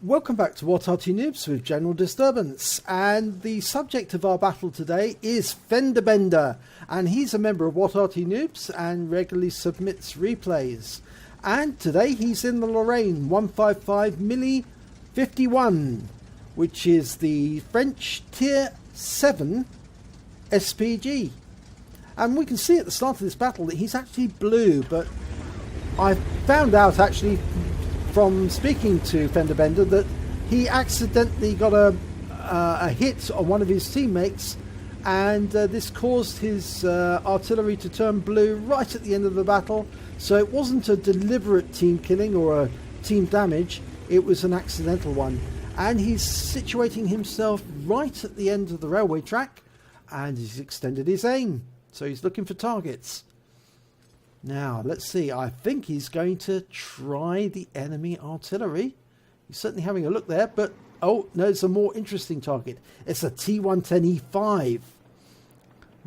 Welcome back to What Arty Noobs with General Disturbance, and the subject of our battle today is FendaBenda, and he's a member of What Arty Noobs and regularly submits replays. And today he's in the Lorraine 155 Milli 51, which is the French Tier 7 SPG. And we can see at the start of this battle that he's actually blue, but I found out actually from speaking to FendaBenda that he accidentally got a hit on one of his teammates, and this caused his artillery to turn blue right at the end of the battle. So it wasn't a deliberate team killing or a team damage, it was an accidental one. And he's situating himself right at the end of the railway track, and he's extended his aim, so he's looking for targets. Now, let's see. I think he's going to try the enemy artillery. He's certainly having a look there, but oh, no, it's a more interesting target. It's a T-110E5.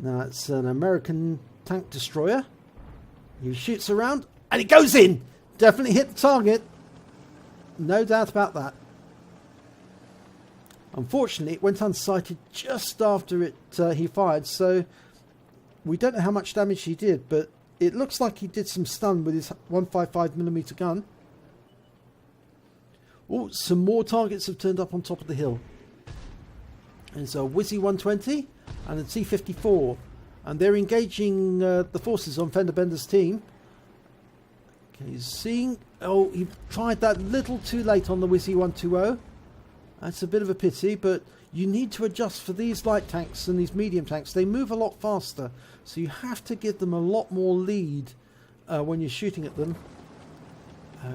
Now, it's an American tank destroyer. He shoots around, and it goes in! Definitely hit the target. No doubt about that. Unfortunately, it went unsighted just after he fired, so we don't know how much damage he did, but it looks like he did some stun with his 155mm gun. Oh, some more targets have turned up on top of the hill. There's a Wizzy 120 and a T-54. And they're engaging the forces on FendaBenda's team. Okay, he's seeing... Oh, he tried that a little too late on the Wizzy 120. That's a bit of a pity, but you need to adjust for these light tanks and these medium tanks. They move a lot faster, so you have to give them a lot more lead when you're shooting at them.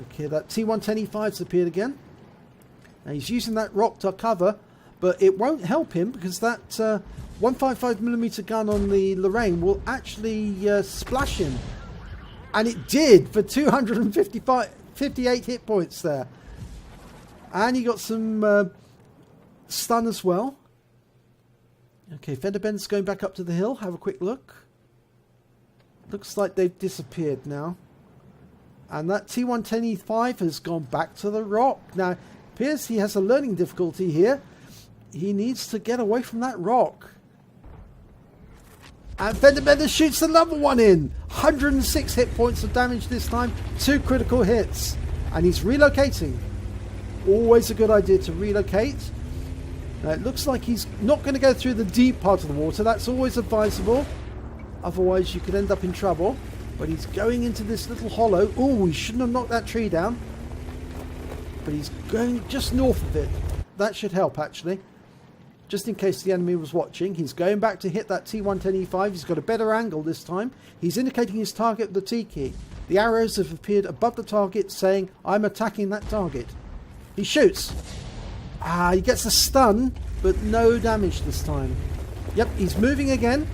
Okay, that T-110E5's appeared again. Now he's using that rock to cover, but it won't help him because that 155mm gun on the Lorraine will actually splash him. And it did for 58 hit points there. And he got some stun as well. Okay, FendaBenda's going back up to the hill. Have a quick look. Looks like they've disappeared now. And that T-110E5 has gone back to the rock. Now, it appears he has a learning difficulty here. He needs to get away from that rock. And FendaBenda shoots another one in. 106 hit points of damage this time. 2 critical hits. And he's relocating. Always a good idea to relocate. Now it looks like he's not going to go through the deep part of the water. That's always advisable. Otherwise you could end up in trouble. But he's going into this little hollow. Oh, he shouldn't have knocked that tree down. But he's going just north of it. That should help actually. Just in case the enemy was watching. He's going back to hit that T-110E5. He's got a better angle this time. He's indicating his target with the T key. The arrows have appeared above the target saying, I'm attacking that target. He shoots. He gets a stun, but no damage this time. Yep, he's moving again.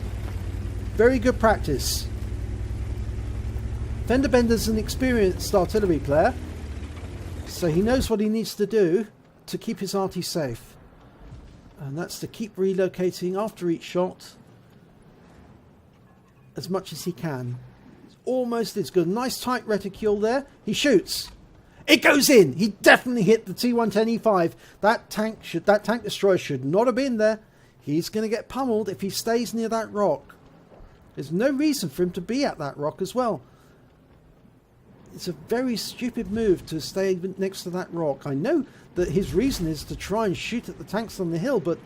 Very good practice. FendaBenda's an experienced artillery player, so he knows what he needs to do to keep his arty safe. And that's to keep relocating after each shot as much as he can. It's almost as good. Nice tight reticule there. He shoots. It goes in. He definitely hit the T-110E5. That tank destroyer should not have been there. He's going to get pummeled if he stays near that rock. There's no reason for him to be at that rock as well. It's a very stupid move to stay next to that rock. I know that his reason is to try and shoot at the tanks on the hill, but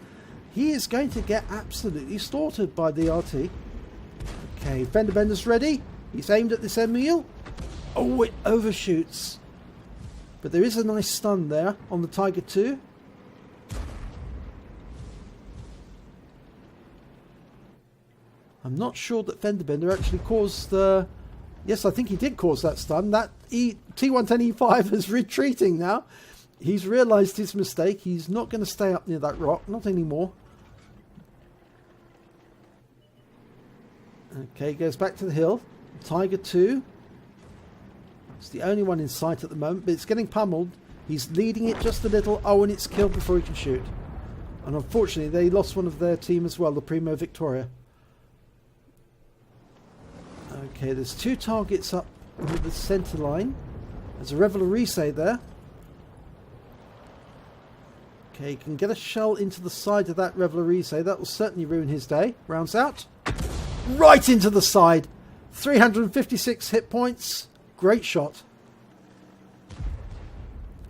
he is going to get absolutely slaughtered by the RT. Okay, FendaBenda's ready. He's aimed at this Emil. Oh, it overshoots. But there is a nice stun there on the Tiger 2. I'm not sure that FendaBenda actually caused... yes, I think he did cause that stun. That T-110E5 is retreating now. He's realised his mistake. He's not going to stay up near that rock. Not anymore. Okay, he goes back to the hill. Tiger 2. It's the only one in sight at the moment, but it's getting pummeled. He's leading it just a little. Oh, and it's killed before he can shoot. And unfortunately, they lost one of their team as well, the Primo Victoria. Okay, there's 2 targets up with the centre line. There's a Reveille there. Okay, he can get a shell into the side of that Revelrise. That will certainly ruin his day. Rounds out. Right into the side. 356 hit points. Great shot.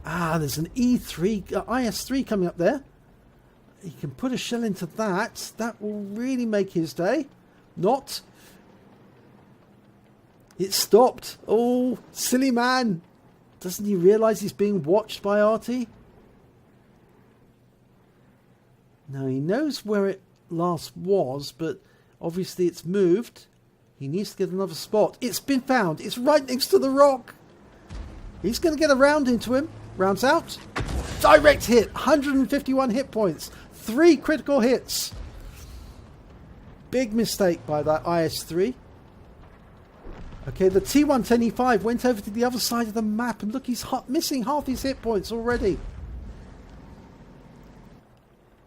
Ah, there's an E3, IS3 coming up there. He can put a shell into that. That will really make his day. Not. It stopped. Oh, silly man. Doesn't he realise he's being watched by Arty? Now he knows where it last was, but obviously it's moved. He needs to get another spot. It's been found. It's right next to the rock. He's going to get a round into him. Rounds out. Direct hit. 151 hit points. 3 critical hits. Big mistake by that IS3. Okay, the T110E5 went over to the other side of the map, and look, he's missing half his hit points already.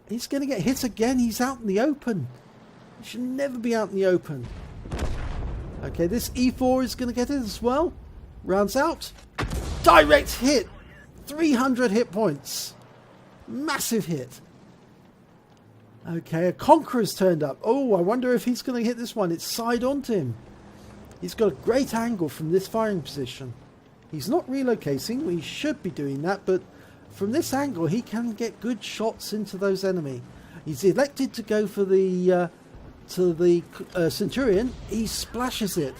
He's going to get hit again. He's out in the open. He should never be out in the open. Okay, this E4 is going to get it as well. Rounds out. Direct hit. 300 hit points. Massive hit. Okay, a Conqueror's turned up. Oh, I wonder if he's going to hit this one. It's side onto him. He's got a great angle from this firing position. He's not relocating. We should be doing that, but from this angle, he can get good shots into those enemy. He's elected to go for the Centurion. He splashes it.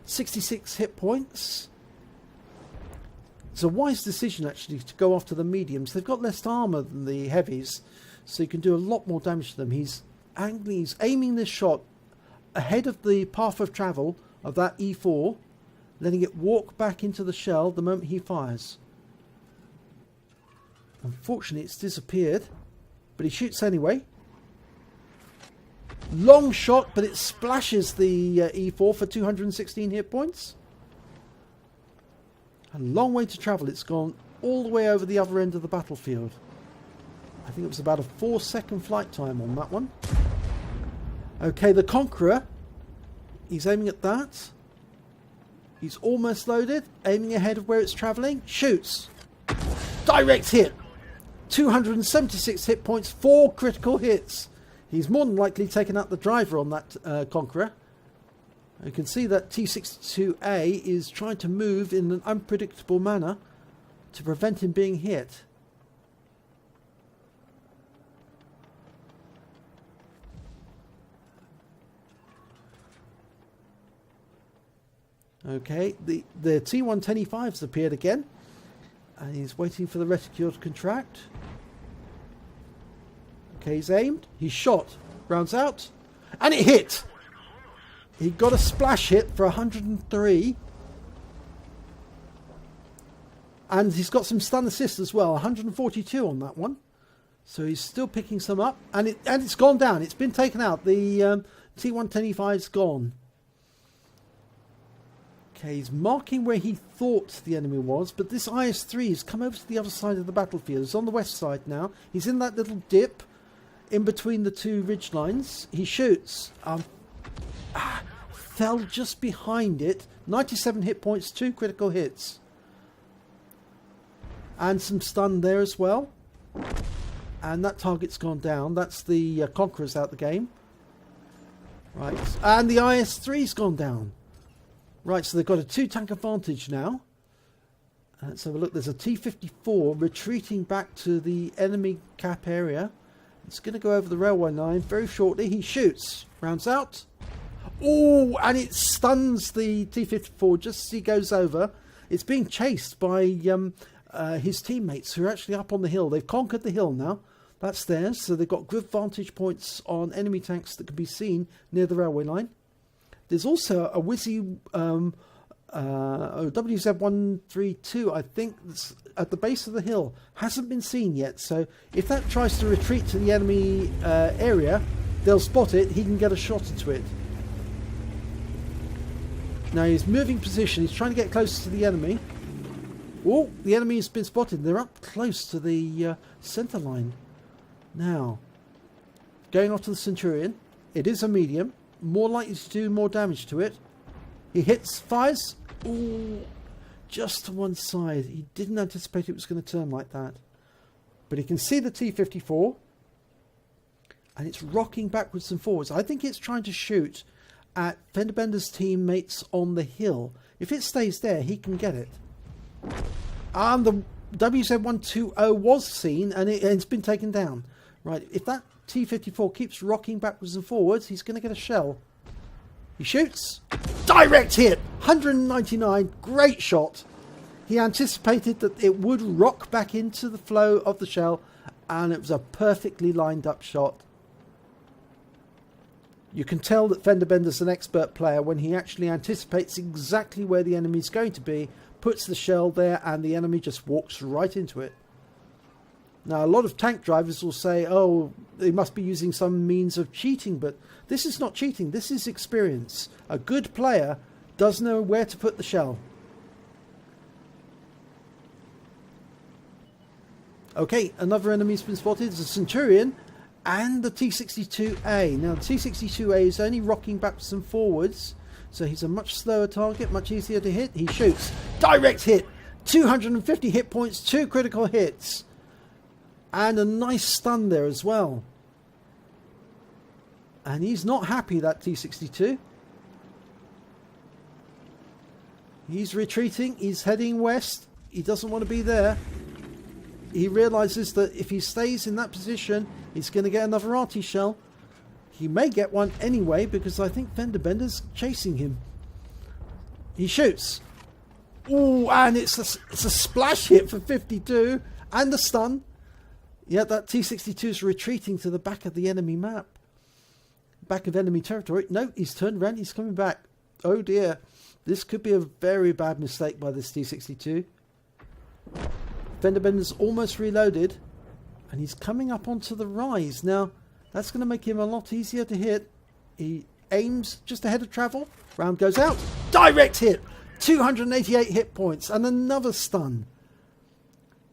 66 hit points. It's a wise decision, actually, to go after the mediums. They've got less armor than the heavies, so you can do a lot more damage to them. He's aiming this shot ahead of the path of travel of that E4, letting it walk back into the shell the moment he fires. Unfortunately, it's disappeared, but he shoots anyway. Long shot, but it splashes the E4 for 216 hit points. A long way to travel. It's gone all the way over the other end of the battlefield. I think it was about a 4-second flight time on that one. Okay, the Conqueror. He's aiming at that. He's almost loaded. Aiming ahead of where it's travelling. Shoots. Direct hit. 276 hit points. 4 critical hits. He's more than likely taken out the driver on that Conqueror. You can see that T-62A is trying to move in an unpredictable manner to prevent him being hit. Okay, the T-110E5's appeared again, and he's waiting for the reticule to contract. Okay, he's aimed, he's shot, rounds out, and it hit! He got a splash hit for 103. And he's got some stun assist as well, 142 on that one. So he's still picking some up, and it's gone down. It's been taken out. The T-110E5's gone. Okay, he's marking where he thought the enemy was, but this IS-3 has come over to the other side of the battlefield. He's on the west side now. He's in that little dip in between the two ridge lines. He shoots. Fell just behind it. 97 hit points, 2 critical hits. And some stun there as well. And that target's gone down. That's the Conqueror's out the game. Right. And the IS-3's gone down. Right, so they've got a 2-tank advantage now. Let's have a look. There's a T-54 retreating back to the enemy cap area. It's going to go over the railway line very shortly. He shoots. Rounds out. Oh, and it stuns the T-54 just as he goes over. It's being chased by his teammates who are actually up on the hill. They've conquered the hill now. That's theirs. So they've got good vantage points on enemy tanks that can be seen near the railway line. There's also a Wizzy WZ-132, I think, that's at the base of the hill. Hasn't been seen yet. So if that tries to retreat to the enemy area, they'll spot it. He can get a shot into it. Now he's moving position. He's trying to get closer to the enemy. Oh, the enemy has been spotted. They're up close to the centre line. Now, going off to the Centurion. It is a medium. More likely to do more damage to it. He hits, fires. Ooh, just to one side. He didn't anticipate it was going to turn like that. But he can see the T-54, and it's rocking backwards and forwards. I think it's trying to shoot at FendaBenda's teammates on the hill. If it stays there, he can get it. And the WZ-120 was seen, and it's been taken down. Right, if that T-54 keeps rocking backwards and forwards, he's going to get a shell. He shoots. Direct hit! 199, great shot. He anticipated that it would rock back into the flow of the shell, and it was a perfectly lined up shot. You can tell that FendaBenda's an expert player when he actually anticipates exactly where the enemy's going to be, puts the shell there, and the enemy just walks right into it. Now, a lot of tank drivers will say, oh, they must be using some means of cheating, but this is not cheating, this is experience. A good player does know where to put the shell. Okay, another enemy's been spotted. It's a Centurion and the T-62A. Now, the T-62A is only rocking backwards and forwards, so he's a much slower target, much easier to hit. He shoots. Direct hit. 250 hit points, 2 critical hits. And a nice stun there as well. And he's not happy, that T-62. He's retreating. He's heading west. He doesn't want to be there. He realizes that if he stays in that position, he's going to get another Arty shell. He may get one anyway, because I think FendaBenda's chasing him. He shoots. Ooh, and it's a splash hit for 52. And the stun. Yeah, that T-62 is retreating to the back of the enemy map. Back of enemy territory. No, he's turned around. He's coming back. Oh dear. This could be a very bad mistake by this T-62. FendaBenda's almost reloaded, and he's coming up onto the rise. Now, that's going to make him a lot easier to hit. He aims just ahead of travel. Round goes out. Direct hit. 288 hit points and another stun.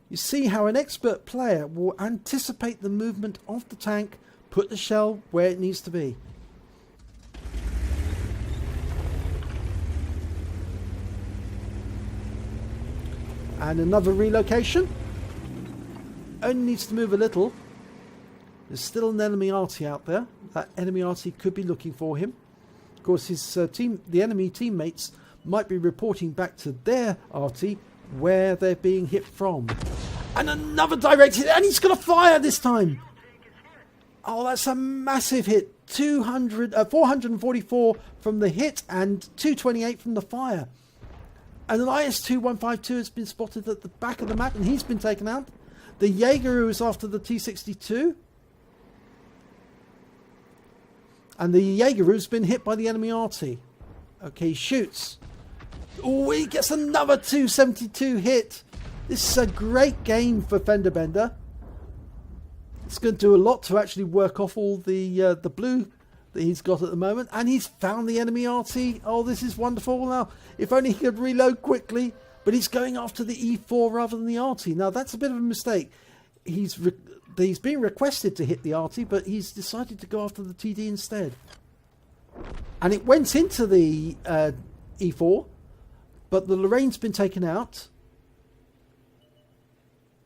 You see how an expert player will anticipate the movement of the tank, put the shell where it needs to be. And another relocation. Only needs to move a little. There's still an enemy Arty out there. That enemy Arty could be looking for him. Of course, his the enemy teammates might be reporting back to their Arty where they're being hit from. And another direct hit, and he's going to fire this time. Oh, that's a massive hit. 444 from the hit and 228 from the fire. And an IS-2152 has been spotted at the back of the map, and he's been taken out. The Jaeger is after the T-62. And the Jaeger's been hit by the enemy Arty. Okay, he shoots. Oh, he gets another 272 hit. This is a great game for FendaBenda. It's going to do a lot to actually work off all the blue that he's got at the moment. And he's found the enemy Arty. Oh, this is wonderful. Now, if only he could reload quickly. But he's going after the E4 rather than the Arty. Now, that's a bit of a mistake. He's been requested to hit the Arty, but he's decided to go after the TD instead. And it went into the E4, but the Lorraine's been taken out.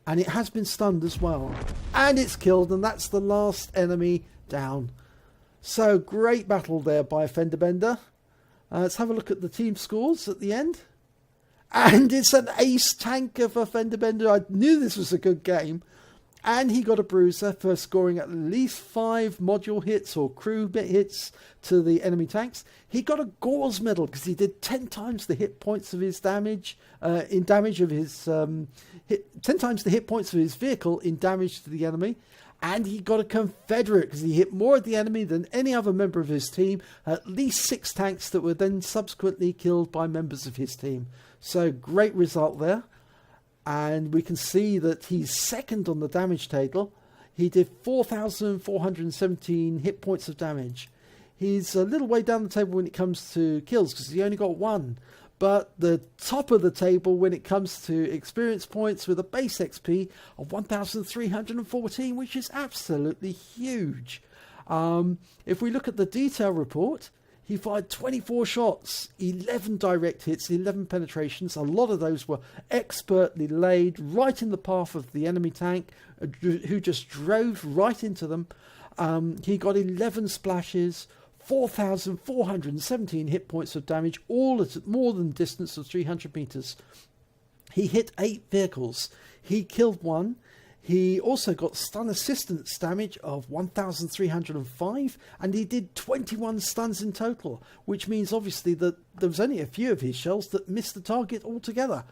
And it has been stunned as well. And it's killed, and that's the last enemy down. So, great battle there by FendaBenda. Let's have a look at the team scores at the end. And it's an ace tanker for FendaBenda. I knew this was a good game. And he got a bruiser for scoring at least 5 module hits or crew bit hits to the enemy tanks. He got a Gore's medal because he did 10 times the hit points of his damage, 10 times the hit points of his vehicle in damage to the enemy. And he got a Confederate because he hit more of the enemy than any other member of his team. At least 6 tanks that were then subsequently killed by members of his team. So great result there. And we can see that he's second on the damage table. He did 4,417 hit points of damage. He's a little way down the table when it comes to kills because he only got 1. But the top of the table when it comes to experience points with a base XP of 1,314, which is absolutely huge. If we look at the detail report, He fired 24 shots, 11 direct hits, 11 penetrations. A lot of those were expertly laid right in the path of the enemy tank, who just drove right into them. He got 11 splashes, 4,417 hit points of damage, all at more than distance of 300 meters. He hit 8 vehicles. He killed 1. He also got stun assistance damage of 1,305, and he did 21 stuns in total, which means obviously that there was only a few of his shells that missed the target altogether.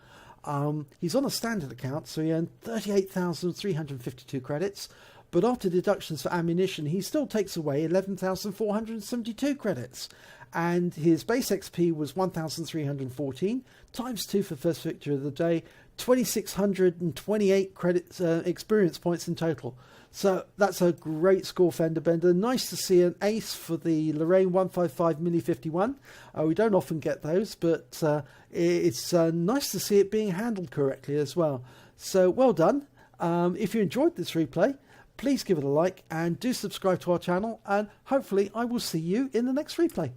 He's on a standard account, so he earned 38,352 credits, but after deductions for ammunition, he still takes away 11,472 credits. And his base XP was 1,314, times 2 for first victory of the day, 2,628 credits, experience points in total. So that's a great score, FendaBenda. Nice to see an ace for the Lorraine 155 Mini 51. We don't often get those, but it's nice to see it being handled correctly as well. So well done. If you enjoyed this replay, please give it a like and do subscribe to our channel, and hopefully I will see you in the next replay.